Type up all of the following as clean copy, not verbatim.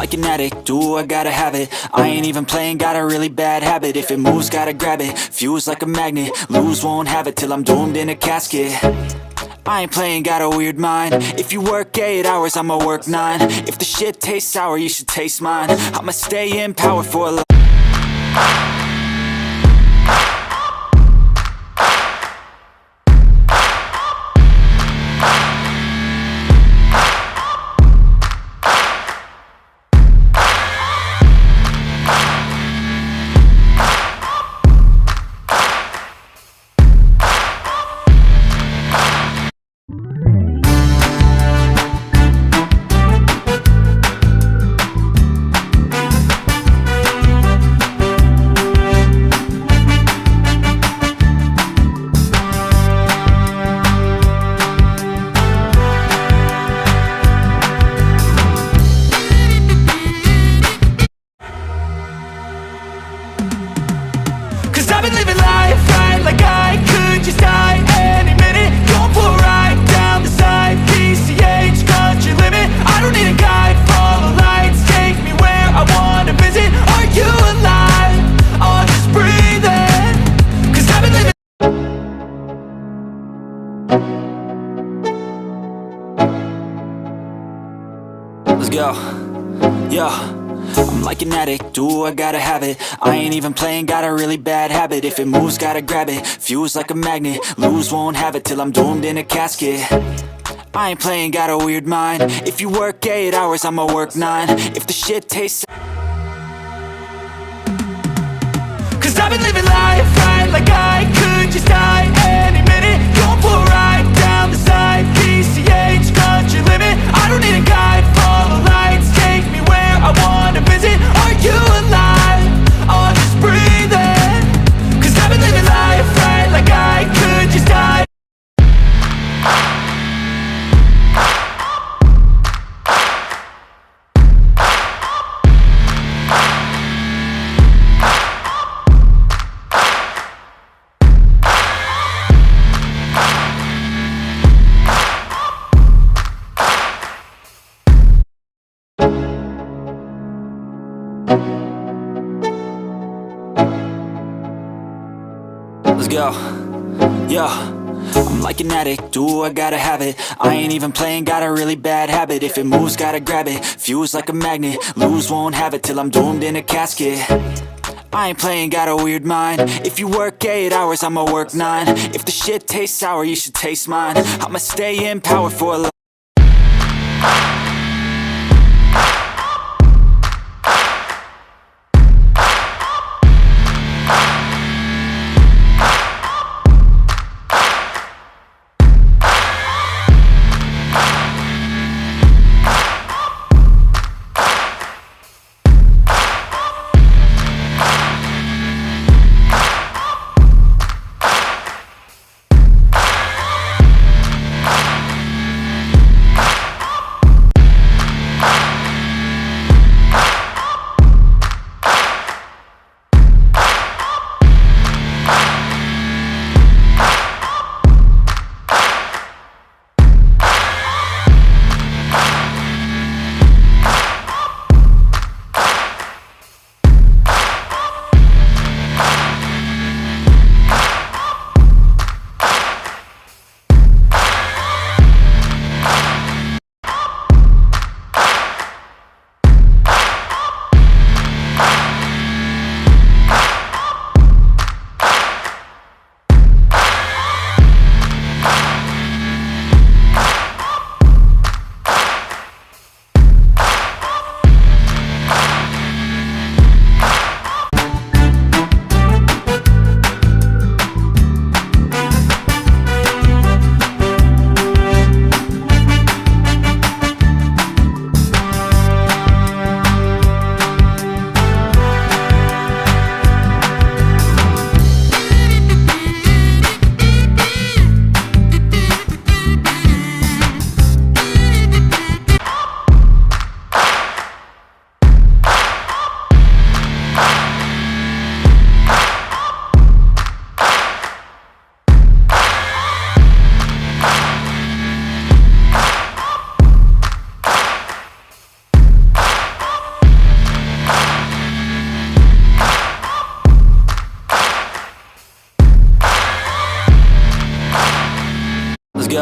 like an addict, do I gotta have it. I ain't even playing, got a really bad habit. If it moves, gotta grab it, fuse like a magnet. Lose, won't have it till I'm doomed in a casket. I ain't playing, got a weird mind. If you work 8 hours, I'ma work 9. If the shit tastes sour, you should taste mine. I'ma stay in power for a life. I've been living life right like I could just die any minute. Going for a ride down the side, PCH, country limit. I don't need a guide, follow lights, take me where I wanna visit. Are you alive? Or just breathing? Cause I've been living. Let's go, yeah. I'm like an addict, do I gotta have it. I ain't even playing, got a really bad habit. If it moves, gotta grab it, fuse like a magnet. Lose, won't have it till I'm doomed in a casket. I ain't playing, got a weird mind. If you work 8 hours, I'ma work 9. If the shit tastes. Cause I've been living life right like I could just die any minute. Going for a ride down the side, PCH, country limit. I don't need a guide, follow lights, take me where I wanna visit. Are you alive? Or just breathing? Cause I've been living life right like I could just die. Let's go, yeah. I'm like an addict, do I gotta have it. I ain't even playing, got a really bad habit. If it moves, gotta grab it, fuse like a magnet. Lose, won't have it till I'm doomed in a casket. I ain't playing, got a weird mind. If you work 8 hours, I'ma work 9. If the shit tastes sour, you should taste mine. I'ma stay in power for a life.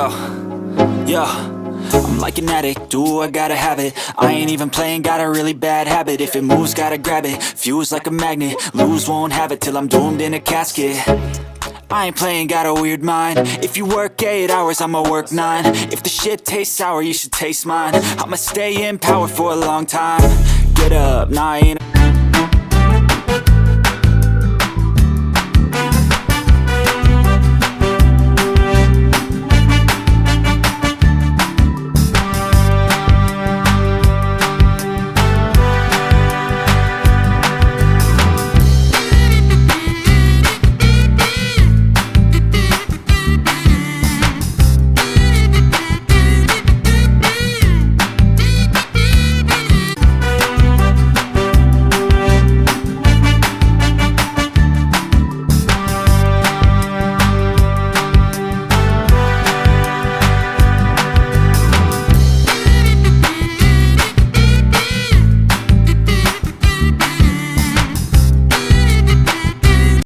go. Yo, I'm like an addict, do I gotta have it. I ain't even playing, got a really bad habit. If it moves, gotta grab it, fuse like a magnet. Lose, won't have it till I'm doomed in a casket. I ain't playing, got a weird mind. If you work 8 hours, I'ma work 9. If the shit tastes sour, you should taste mine. I'ma stay in power for a long time. Get up, nah I ain't